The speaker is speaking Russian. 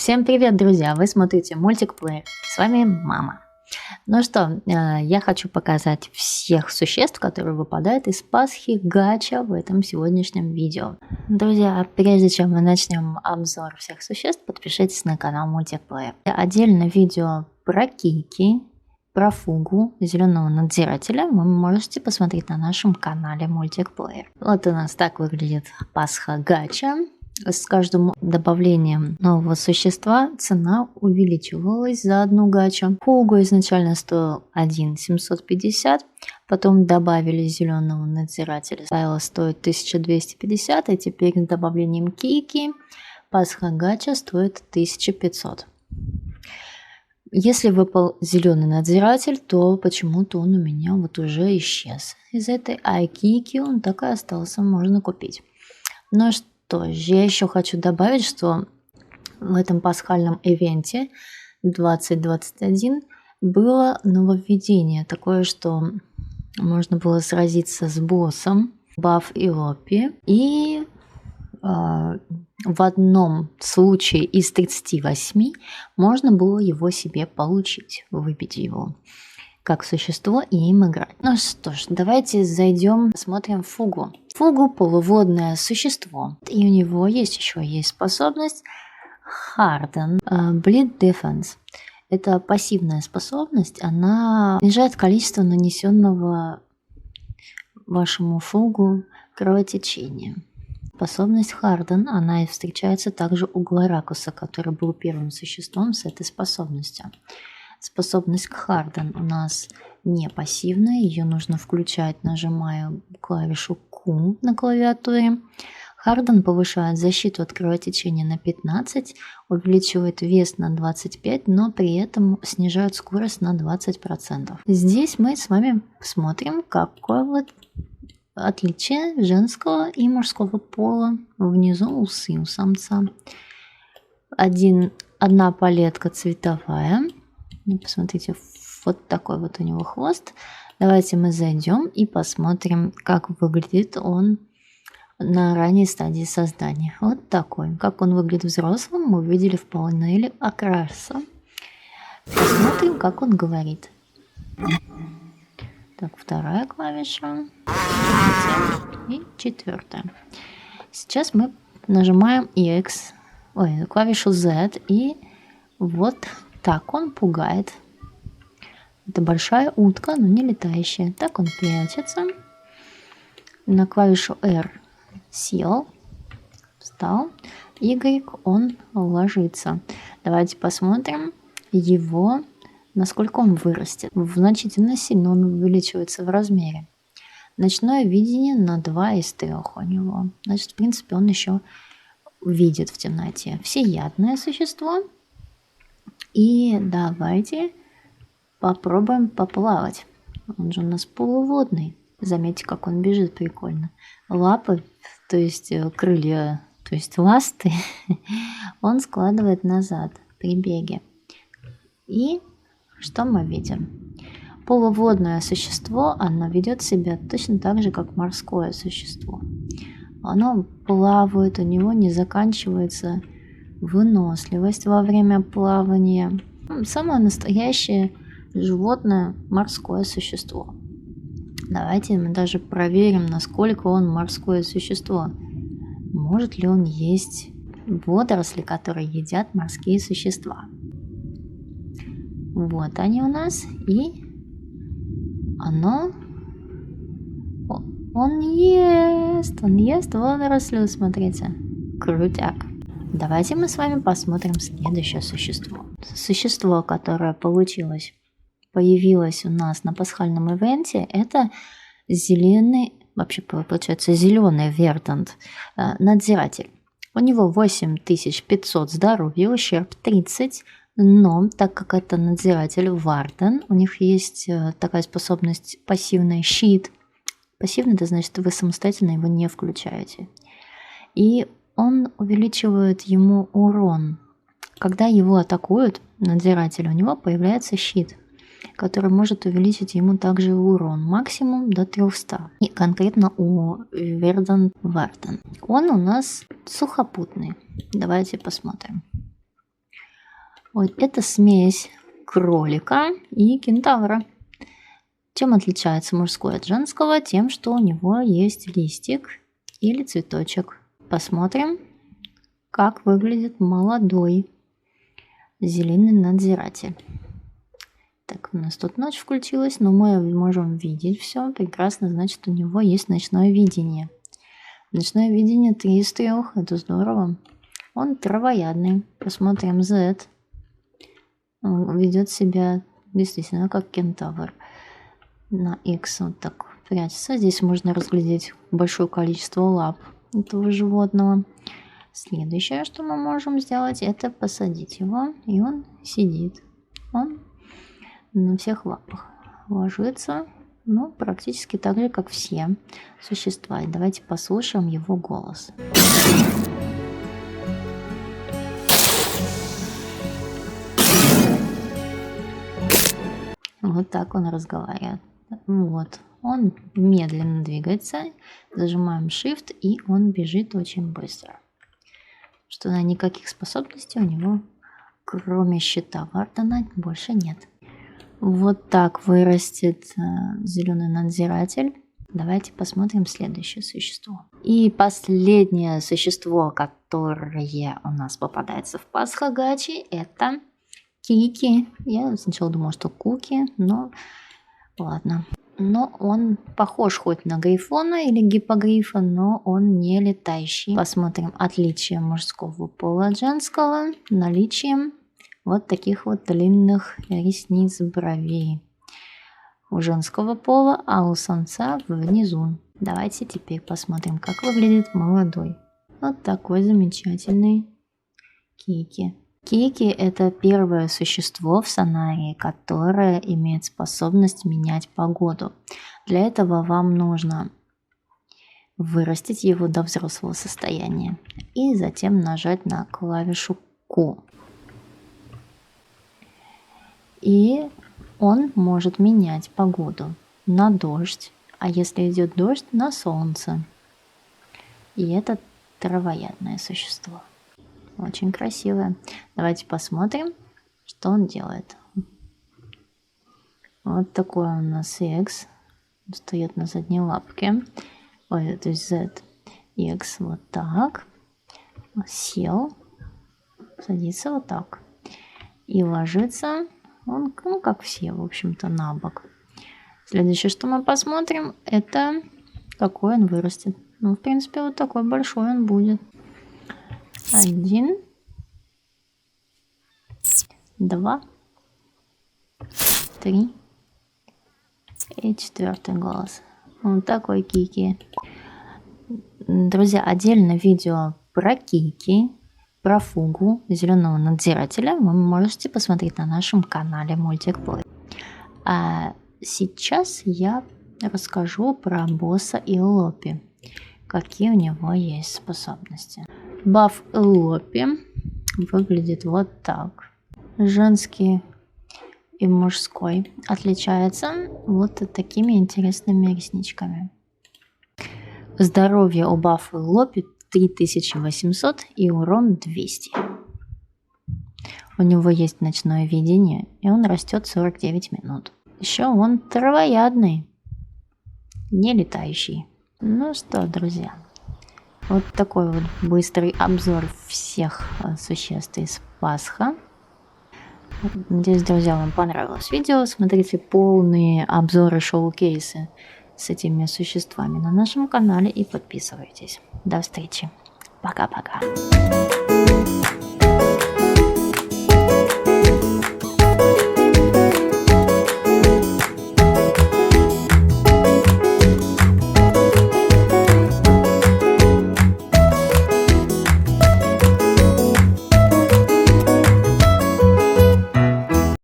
Всем привет, друзья! Вы смотрите мультик Плеер. С вами мама. Ну что, я хочу показать всех существ, которые выпадают из Пасхи гача в этом сегодняшнем видео. Друзья, прежде чем мы начнем обзор всех существ, подпишитесь на канал Мультик Плеер. Отдельно видео про Кики, про Фугу, зеленого надзирателя вы можете посмотреть на нашем канале Мультик Плеер. Вот у нас так выглядит Пасха гача. С каждым добавлением нового существа цена увеличивалась за одну гачу. Фугу изначально стоил 1 750, потом добавили зеленого надзирателя, стало стоить 1250, и теперь с добавлением Кики Пасха гача стоит 1500. Если выпал зеленый надзиратель, то почему-то он у меня вот уже исчез. Из этой Кики он так и остался, можно купить. Но что же, я еще хочу добавить, что в этом пасхальном ивенте 2021 было нововведение такое, что можно было сразиться с боссом Баф и Лопи, и в одном случае из 38 можно было его себе получить, выбить его как существо и им играть. Ну что ж, давайте зайдем, посмотрим Фугу. Фугу полуводное существо, и у него есть способность Harden, Bleed Defense. Это пассивная способность, она снижает количество нанесенного вашему Фугу кровотечения. Способность Harden, она и встречается также у Глоракуса, который был первым существом с этой способностью. Способность Harden у нас не пассивная, ее нужно включать, нажимая клавишу Q на клавиатуре. Harden повышает защиту от кровотечения на 15, увеличивает вес на 25, но при этом снижает скорость на 20%. Здесь мы с вами смотрим, какое вот отличие женского и мужского пола. Внизу усы у самца. Одна палетка цветовая. Посмотрите, вот такой вот у него хвост. Давайте мы зайдем и посмотрим, как выглядит он на ранней стадии создания. Вот такой. Как он выглядит взрослым, мы увидели в панели окраса. Посмотрим, как он говорит. Так, вторая клавиша. И четвертая. Сейчас мы нажимаем клавишу Z, и вот так он пугает. Это большая утка, но не летающая. Так он прячется. На клавишу R сел, встал. Y он ложится. Давайте посмотрим его, насколько он вырастет. Значительно сильно он увеличивается в размере. Ночное видение на 2 из 3 у него. Значит, в принципе, он еще видит в темноте. Всеядное существо. И давайте попробуем поплавать. Он же у нас полуводный. Заметьте, как он бежит прикольно. Лапы, то есть крылья, то есть ласты, он складывает назад при беге. И что мы видим? Полуводное существо, оно ведет себя точно так же, как морское существо. Оно плавает, у него не заканчивается выносливость во время плавания. Самое настоящее животное, морское существо. Давайте мы даже проверим, насколько он морское существо. Может ли он есть водоросли, которые едят морские существа. Вот они у нас. И он ест водоросли, смотрите. Крутяк. Давайте мы с вами посмотрим следующее существо. Существо, которое появилось у нас на пасхальном ивенте, это зеленый Вердант, надзиратель. У него 8500 здоровья, ущерб 30, но так как это надзиратель Варден, у них есть такая способность пассивный щит. Пассивный, это значит, вы самостоятельно его не включаете. И он увеличивает ему урон. Когда его атакуют, надзиратель, у него появляется щит, который может увеличить ему также урон максимум до 300. И конкретно у Вердан Варден. Он у нас сухопутный. Давайте посмотрим. Вот это смесь кролика и кентавра. Чем отличается мужской от женского? Тем, что у него есть листик или цветочек. Посмотрим, как выглядит молодой зеленый надзиратель. Так, у нас тут ночь включилась, но мы можем видеть все прекрасно, значит, у него есть ночное видение. Ночное видение 3 из 3, это здорово. Он травоядный. Посмотрим Z. Он ведет себя действительно как кентавр. На X вот так прячется. Здесь можно разглядеть большое количество лап этого животного. Следующее, что мы можем сделать, это посадить его, и он сидит. Он на всех лапах ложится, ну, практически так же, как все существа. И давайте послушаем его голос. Вот так он разговаривает. Вот. Он медленно двигается. Зажимаем Shift, и он бежит очень быстро. Что никаких способностей у него, кроме щита Вардена, больше нет. Вот так вырастет зеленый надзиратель. Давайте посмотрим следующее существо. И последнее существо, которое у нас попадается в Пасха Гачи, это Кики. Я сначала думала, что Куки, но ладно. Но он похож хоть на грифона или гиппогрифа, но он не летающий. Посмотрим отличие мужского пола от женского. Наличием вот таких вот длинных ресниц, бровей у женского пола, а у самца внизу. Давайте теперь посмотрим, как выглядит молодой. Вот такой замечательный Кики. Кики – это первое существо в Санарии, которое имеет способность менять погоду. Для этого вам нужно вырастить его до взрослого состояния и затем нажать на клавишу Q. И он может менять погоду на дождь, а если идет дождь, на солнце. И это травоядное существо. Очень красивое. Давайте посмотрим, что он делает. Вот такой у нас X. Встает на задние лапки. Ой, то есть Z. X вот так. Сел. Садится вот так. И ложится он, ну, как все, в общем-то, на бок. Следующее, что мы посмотрим, это какой он вырастет. Ну, в принципе, вот такой большой он будет. 1, 2, 3 и 4-й голос. Вот такой Кики. Друзья, отдельно видео про Кики, про Фугу, зеленого надзирателя вы можете посмотреть на нашем канале Multic Play. А сейчас я расскажу про босса Эллопи, какие у него есть способности. Баф Эллопи выглядит вот так. Женский и мужской отличается вот такими интересными ресничками. Здоровье у бафа Эллопи 3800 и урон 200. У него есть ночное видение, и он растет 49 минут. Еще он травоядный, не летающий. Ну что, друзья, вот такой вот быстрый обзор всех существ из Пасха. Надеюсь, друзья, вам понравилось видео. Смотрите полные обзоры, шоу-кейсы с этими существами на нашем канале и подписывайтесь. До встречи. Пока-пока.